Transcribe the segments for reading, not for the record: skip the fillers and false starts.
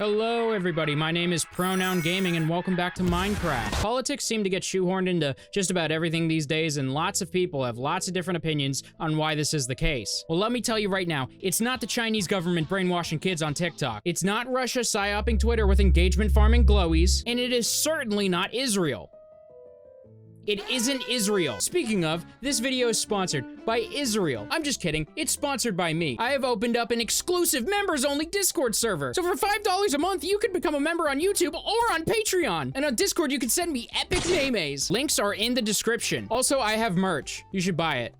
Hello everybody, my name is Pronoun Gaming and welcome back to Minecraft. Politics seem to get shoehorned into just about everything these days, and lots of people have lots of different opinions on why this is the case. Well, let me tell you right now, it's not the Chinese government brainwashing kids on TikTok. It's not Russia psyoping Twitter with engagement farming glowies, and it is certainly not Israel. It isn't Israel. Speaking of, this video is sponsored by Israel. I'm just kidding. It's sponsored by me. I have opened up an exclusive members-only Discord server. So for $5 a month, you can become a member on YouTube or on Patreon. And on Discord, you can send me epic memes. Links are in the description. Also, I have merch. You should buy it.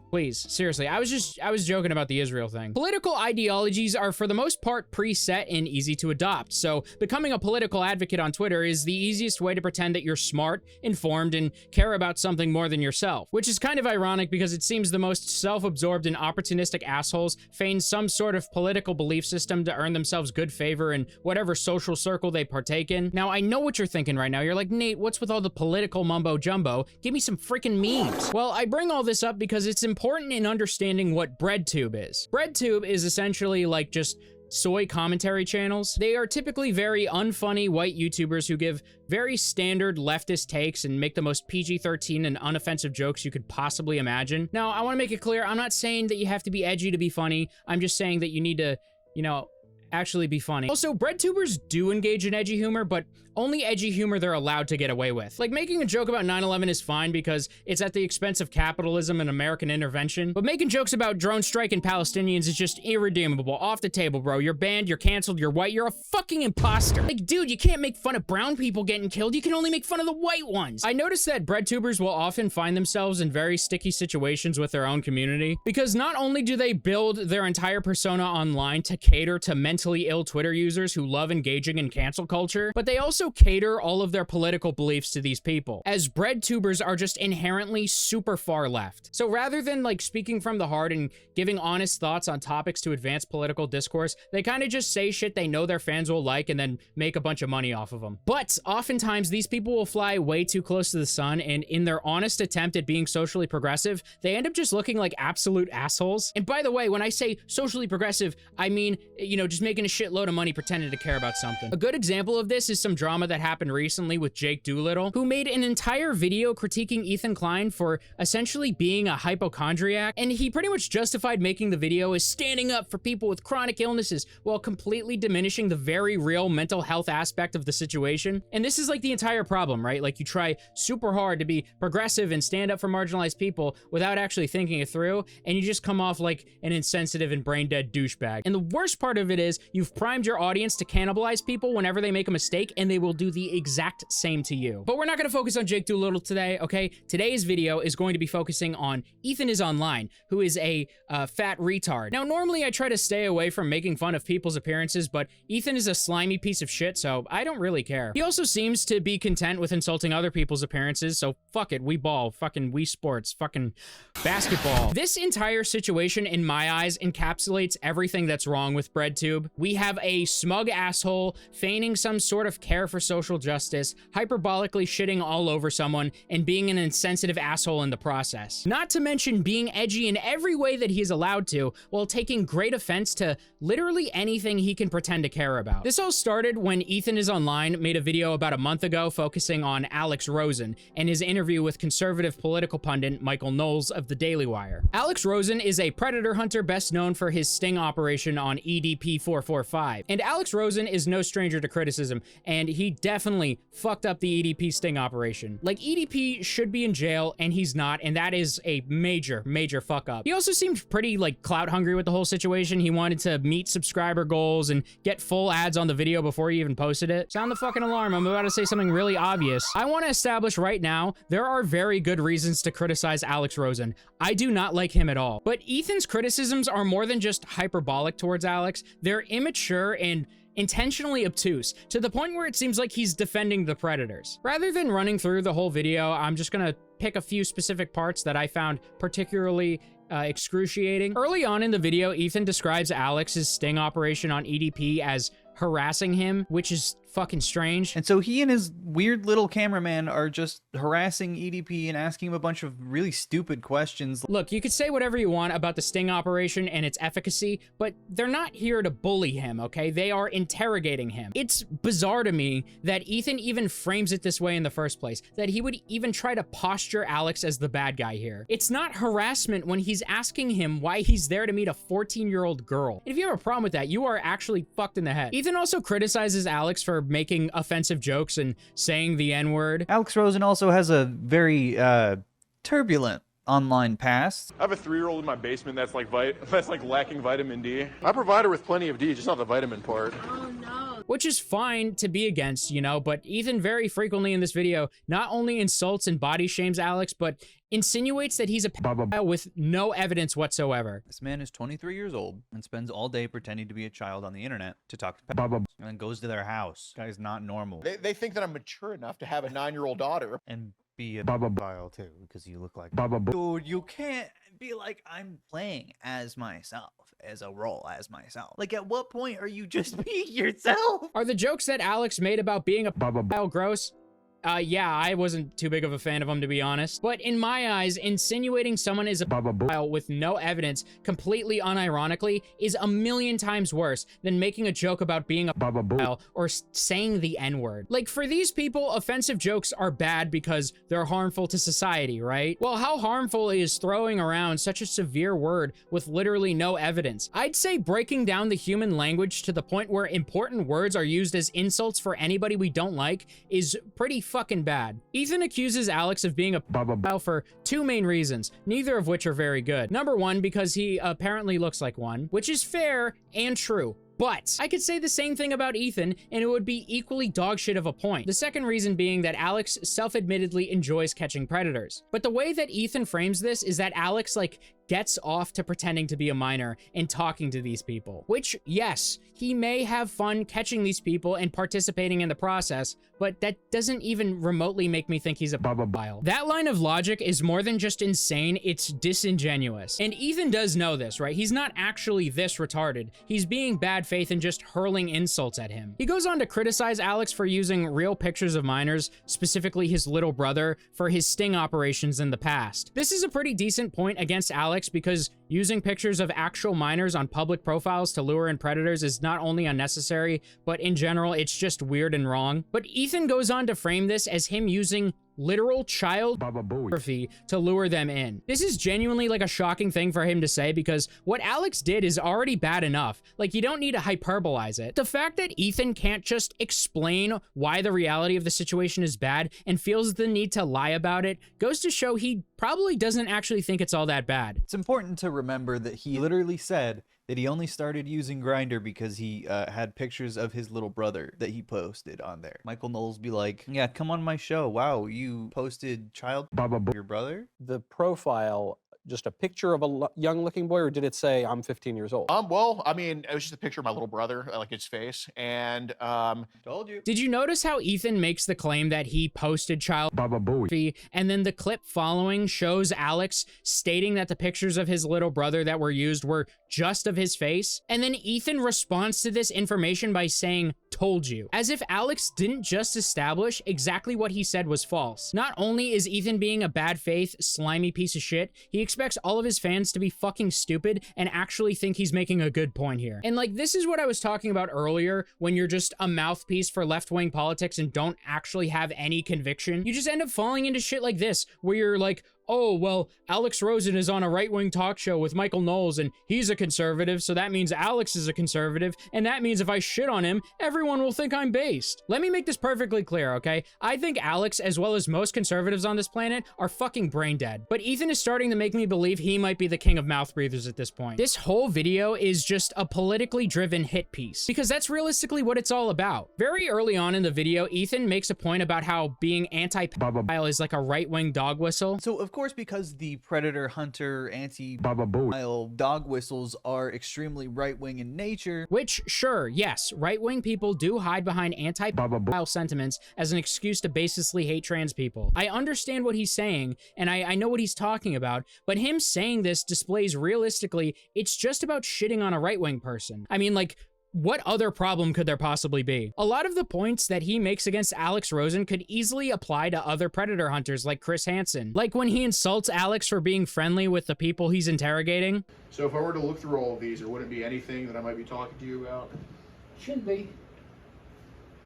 Please, seriously, I was joking about the Israel thing. Political ideologies are for the most part preset and easy to adopt, so becoming a political advocate on Twitter is the easiest way to pretend that you're smart, informed, and care about something more than yourself. Which is kind of ironic because it seems the most self-absorbed and opportunistic assholes feign some sort of political belief system to earn themselves good favor in whatever social circle they partake in. Now, I know what you're thinking right now. You're like, Nate, what's with all the political mumbo-jumbo? Give me some freaking memes. Well, I bring all this up because it's important in understanding what BreadTube is. BreadTube is essentially like just soy commentary channels. They are typically very unfunny white YouTubers who give very standard leftist takes and make the most PG-13 and unoffensive jokes you could possibly imagine. Now, I want to make it clear, I'm not saying that you have to be edgy to be funny. I'm just saying that you need to, you know, actually be funny. Also, breadtubers do engage in edgy humor, but only edgy humor they're allowed to get away with. Like, making a joke about 9/11 is fine because it's at the expense of capitalism and American intervention, but making jokes about drone strike and Palestinians is just irredeemable. Off the table, bro. You're banned, you're canceled, you're white, you're a fucking imposter. Like, dude, you can't make fun of brown people getting killed, you can only make fun of the white ones. I noticed that breadtubers will often find themselves in very sticky situations with their own community, because not only do they build their entire persona online to cater to mentally ill Twitter users who love engaging in cancel culture, but they also cater all of their political beliefs to these people, as breadtubers are just inherently super far left. So rather than like speaking from the heart and giving honest thoughts on topics to advance political discourse, they kind of just say shit they know their fans will like and then make a bunch of money off of them. But oftentimes these people will fly way too close to the sun, and in their honest attempt at being socially progressive, they end up just looking like absolute assholes. And by the way, when I say socially progressive, I mean, you know, just making a shitload of money pretending to care about something. A good example of this is some drama that happened recently with Jake Doolittle, who made an entire video critiquing Ethan Klein for essentially being a hypochondriac, and he pretty much justified making the video as standing up for people with chronic illnesses while completely diminishing the very real mental health aspect of the situation. And this is like the entire problem, right? Like, you try super hard to be progressive and stand up for marginalized people without actually thinking it through, and you just come off like an insensitive and brain-dead douchebag. And the worst part of it is, you've primed your audience to cannibalize people whenever they make a mistake, and they will do the exact same to you. But we're not going to focus on Jake Doolittle today, okay? Today's video is going to be focusing on Ethan is Online, who is a fat retard. Now, normally I try to stay away from making fun of people's appearances, but Ethan is a slimy piece of shit, so I don't really care. He also seems to be content with insulting other people's appearances, so fuck it, we ball, fucking we sports, fucking basketball. This entire situation, in my eyes, encapsulates everything that's wrong with BreadTube. We have a smug asshole feigning some sort of care for social justice, hyperbolically shitting all over someone, and being an insensitive asshole in the process. Not to mention being edgy in every way that he is allowed to, while taking great offense to literally anything he can pretend to care about. This all started when Ethan is Online made a video about a month ago focusing on Alex Rosen and his interview with conservative political pundit Michael Knowles of the Daily Wire. Alex Rosen is a predator hunter best known for his sting operation on EDP-445. And Alex Rosen is no stranger to criticism, and he definitely fucked up the EDP sting operation. Like, EDP should be in jail, and he's not, and that is a major, major fuck up. He also seemed pretty, like, clout hungry with the whole situation. He wanted to meet subscriber goals and get full ads on the video before he even posted it. Sound the fucking alarm, I'm about to say something really obvious. I want to establish right now, there are very good reasons to criticize Alex Rosen. I do not like him at all. But Ethan's criticisms are more than just hyperbolic towards Alex. They're immature and intentionally obtuse, to the point where it seems like he's defending the predators. Rather than running through the whole video, I'm just gonna pick a few specific parts that I found particularly excruciating. Early on in the video, Ethan describes Alex's sting operation on EDP as harassing him, which is fucking strange. And so he and his weird little cameraman are just harassing EDP and asking him a bunch of really stupid questions. Look, you could say whatever you want about the sting operation and its efficacy, but they're not here to bully him, okay? They are interrogating him. It's bizarre to me that Ethan even frames it this way in the first place, that he would even try to posture Alex as the bad guy here. It's not harassment when he's asking him why he's there to meet a 14-year-old girl. And if you have a problem with that, you are actually fucked in the head. Ethan also criticizes Alex for making offensive jokes and saying the N-word. Alex Rosen also has a very turbulent online past. I have a 3-year-old in my basement that's like lacking vitamin D. I provide her with plenty of D, just not the vitamin part. Oh no. Which is fine to be against, you know, but Ethan very frequently in this video not only insults and body shames Alex, but insinuates that he's a pedophile with no evidence whatsoever. This man is 23 years old and spends all day pretending to be a child on the internet to talk to pedophiles and then goes to their house. This guy's not normal. They think that I'm mature enough to have a 9-year-old daughter. And be a pedophile too, because you look like dude, you can't be like, I'm playing as myself, as a role as myself. Like, at what point are you just being yourself? Are the jokes that Alex made about being a pedophile gross? Yeah, I wasn't too big of a fan of him, to be honest. But in my eyes, insinuating someone is a pedophile with no evidence, completely unironically, is a million times worse than making a joke about being a pedophile or saying the N-word. Like, for these people, offensive jokes are bad because they're harmful to society, right? Well, how harmful is throwing around such a severe word with literally no evidence? I'd say breaking down the human language to the point where important words are used as insults for anybody we don't like is pretty fucking bad. Ethan accuses Alex of being a pedophile for two main reasons, neither of which are very good. Number one, because he apparently looks like one, which is fair and true. But I could say the same thing about Ethan, and it would be equally dogshit of a point. The second reason being that Alex self-admittedly enjoys catching predators. But the way that Ethan frames this is that Alex, like, gets off to pretending to be a minor and talking to these people. Which, yes, he may have fun catching these people and participating in the process, but that doesn't even remotely make me think he's a pedophile. That line of logic is more than just insane, it's disingenuous. And Ethan does know this, right? He's not actually this retarded. He's being bad faith and just hurling insults at him. He goes on to criticize Alex for using real pictures of minors, specifically his little brother, for his sting operations in the past. This is a pretty decent point against Alex because using pictures of actual minors on public profiles to lure in predators is not only unnecessary, but in general, it's just weird and wrong. But Ethan goes on to frame this as him using literal child pornography to lure them in. This is genuinely like a shocking thing for him to say because what Alex did is already bad enough. Like, you don't need to hyperbolize it. The fact that Ethan can't just explain why the reality of the situation is bad and feels the need to lie about it goes to show he probably doesn't actually think it's all that bad. It's important to remember that he literally said that he only started using Grindr because he had pictures of his little brother that he posted on there. Michael Knowles be like, yeah, come on my show. Wow, you posted child your brother? The profile, just a picture of a young looking boy, or did it say I'm 15 years old? Well, I mean, it was just a picture of my little brother, like his face, and Told you. Did you notice how Ethan makes the claim that he posted child pornography, and then the clip following shows Alex stating that the pictures of his little brother that were used were just of his face? And then Ethan responds to this information by saying, told you. As if Alex didn't just establish exactly what he said was false. Not only is Ethan being a bad faith, slimy piece of shit, he expects all of his fans to be fucking stupid and actually think he's making a good point here. And like, this is what I was talking about earlier when you're just a mouthpiece for left-wing politics and don't actually have any conviction. You just end up falling into shit like this, where you're like, oh, well, Alex Rosen is on a right-wing talk show with Michael Knowles, and he's a conservative, so that means Alex is a conservative, and that means if I shit on him, everyone will think I'm based. Let me make this perfectly clear, okay? I think Alex, as well as most conservatives on this planet, are fucking brain dead. But Ethan is starting to make me believe he might be the king of mouth breathers at this point. This whole video is just a politically driven hit piece, because that's realistically what it's all about. Very early on in the video, Ethan makes a point about how being anti-pedophile is like a right-wing dog whistle. So, of course, because the predator, hunter, anti-pedophile dog whistles are extremely right-wing in nature. Which, sure, yes, right-wing people do hide behind anti-pedophile sentiments as an excuse to baselessly hate trans people. I understand what he's saying, and I know what he's talking about, but him saying this displays realistically, it's just about shitting on a right-wing person. I mean, like, what other problem could there possibly be? A lot of the points that he makes against Alex Rosen could easily apply to other predator hunters like Chris Hansen. Like when he insults Alex for being friendly with the people he's interrogating. So if I were to look through all of these, there wouldn't be anything that I might be talking to you about? Shouldn't be.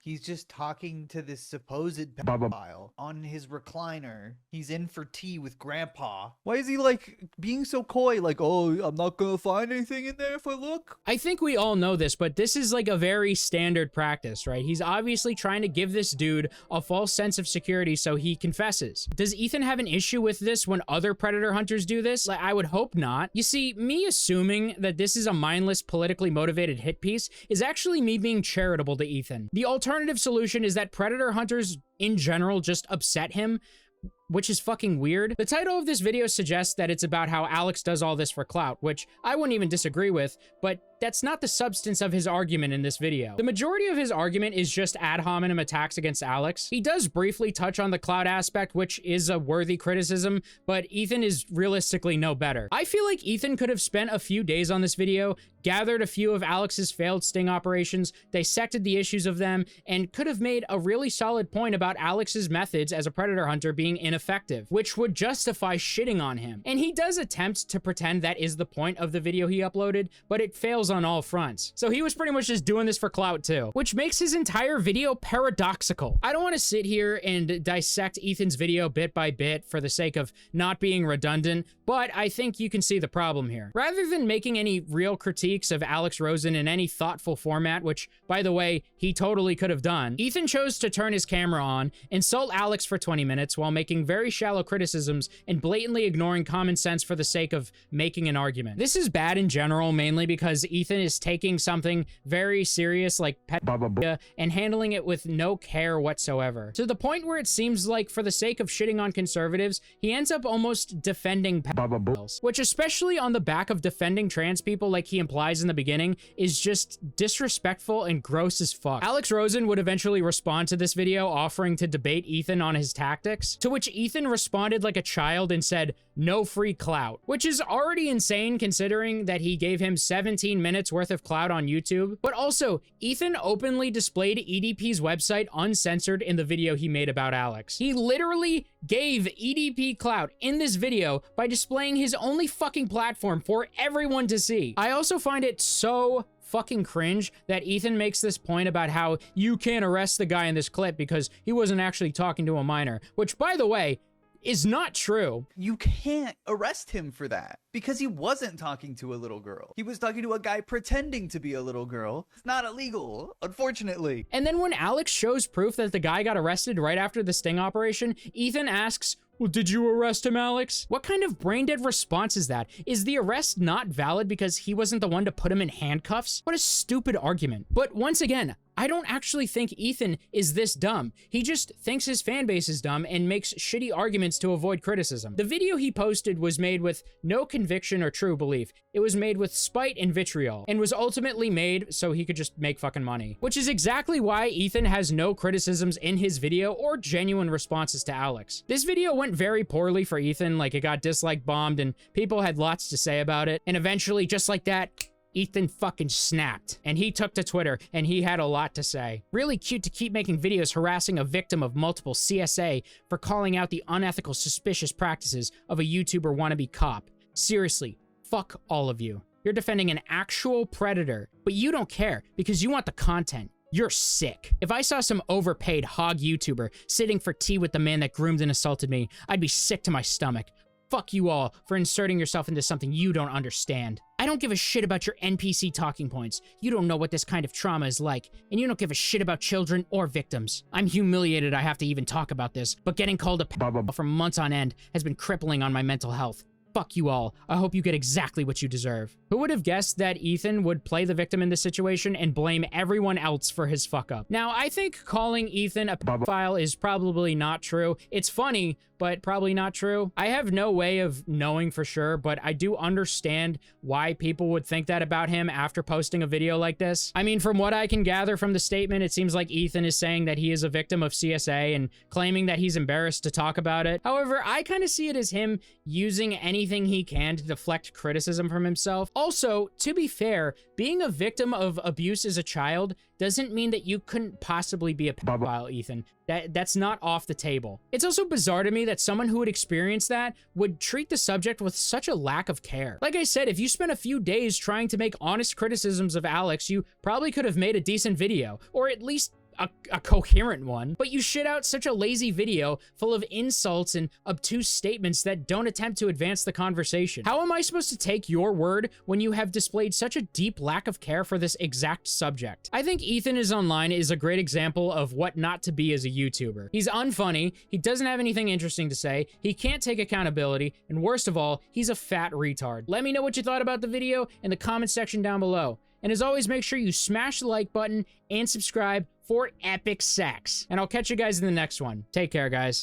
He's just talking to this supposed pedophile on his recliner. He's in for tea with grandpa. Why is he like being so coy? Like, oh, I'm not gonna find anything in there if I look. I think we all know this, but this is like a very standard practice, right? He's obviously trying to give this dude a false sense of security so he confesses. Does Ethan have an issue with this when other predator hunters do this? Like, I would hope not. You see, me assuming that this is a mindless, politically motivated hit piece is actually me being charitable to Ethan. The alternative solution is that predator hunters in general just upset him, which is fucking weird. The title of this video suggests that it's about how Alex does all this for clout, which I wouldn't even disagree with, but that's not the substance of his argument in this video. The majority of his argument is just ad hominem attacks against Alex. He does briefly touch on the clout aspect, which is a worthy criticism, but Ethan is realistically no better. I feel like Ethan could have spent a few days on this video, gathered a few of Alex's failed sting operations, dissected the issues of them, and could have made a really solid point about Alex's methods as a predator hunter being ineffective, which would justify shitting on him. And he does attempt to pretend that is the point of the video he uploaded, but it fails on all fronts. So he was pretty much just doing this for clout too, which makes his entire video paradoxical. I don't want to sit here and dissect Ethan's video bit by bit for the sake of not being redundant, but I think you can see the problem here. Rather than making any real critiques of Alex Rosen in any thoughtful format, which, by the way, he totally could have done, Ethan chose to turn his camera on, insult Alex for 20 minutes while making very shallow criticisms and blatantly ignoring common sense for the sake of making an argument. This is bad in general, mainly because Ethan is taking something very serious like pedophilia and handling it with no care whatsoever, to the point where it seems like for the sake of shitting on conservatives, he ends up almost defending pedophiles, which, especially on the back of defending trans people like he implies in the beginning, is just disrespectful and gross as fuck. Alex Rosen would eventually respond to this video offering to debate Ethan on his tactics, to which Ethan responded like a child and said, "No free clout," which is already insane considering that he gave him 17 minutes worth of clout on YouTube. But also, Ethan openly displayed EDP's website uncensored in the video he made about Alex. He literally gave EDP clout in this video by displaying his only fucking platform for everyone to see. I also find it so fucking cringe that Ethan makes this point about how you can't arrest the guy in this clip because he wasn't actually talking to a minor, which, by the way, is not true. You can't arrest him for that because he wasn't talking to a little girl. He was talking to a guy pretending to be a little girl. It's not illegal, unfortunately. And then when Alex shows proof that the guy got arrested right after the sting operation, Ethan asks, "Well, did you arrest him, Alex?" What kind of brain-dead response is that? Is the arrest not valid because he wasn't the one to put him in handcuffs? What a stupid argument. But once again, I don't actually think Ethan is this dumb. He just thinks his fan base is dumb and makes shitty arguments to avoid criticism. The video he posted was made with no conviction or true belief. It was made with spite and vitriol, and was ultimately made so he could just make fucking money. Which is exactly why Ethan has no criticisms in his video or genuine responses to Alex. This video went very poorly for Ethan, like it got dislike bombed and people had lots to say about it, and eventually, just like that, Ethan fucking snapped, and he took to Twitter, and he had a lot to say. Really cute to keep making videos harassing a victim of multiple CSA for calling out the unethical, suspicious practices of a YouTuber wannabe cop. Seriously, fuck all of you. You're defending an actual predator, but you don't care because you want the content. You're sick. If I saw some overpaid hog YouTuber sitting for tea with the man that groomed and assaulted me, I'd be sick to my stomach. Fuck you all for inserting yourself into something you don't understand. I don't give a shit about your NPC talking points. You don't know what this kind of trauma is like, and you don't give a shit about children or victims. I'm humiliated I have to even talk about this, but getting called a pedophile for months on end has been crippling on my mental health. Fuck you all. I hope you get exactly what you deserve. Who would have guessed that Ethan would play the victim in this situation and blame everyone else for his fuck up? Now, I think calling Ethan a pedophile is probably not true. It's funny, but but probably not true. I have no way of knowing for sure, but I do understand why people would think that about him after posting a video like this. I mean, from what I can gather from the statement, it seems like Ethan is saying that he is a victim of CSA and claiming that he's embarrassed to talk about it. However, I kind of see it as him using anything he can to deflect criticism from himself. Also, to be fair, being a victim of abuse as a child doesn't mean that you couldn't possibly be a pedophile, Ethan. That's not off the table. It's also bizarre to me that someone who would experience that would treat the subject with such a lack of care. Like I said, if you spent a few days trying to make honest criticisms of Alex, you probably could have made a decent video, or at least a coherent one, but you shit out such a lazy video full of insults and obtuse statements that don't attempt to advance the conversation. How am I supposed to take your word when you have displayed such a deep lack of care for this exact subject? I think Ethan is Online is a great example of what not to be as a YouTuber. He's unfunny, he doesn't have anything interesting to say, he can't take accountability, and worst of all, he's a fat retard. Let me know what you thought about the video in the comment section down below. And as always, make sure you smash the like button and subscribe for epic sex. And I'll catch you guys in the next one. Take care, guys.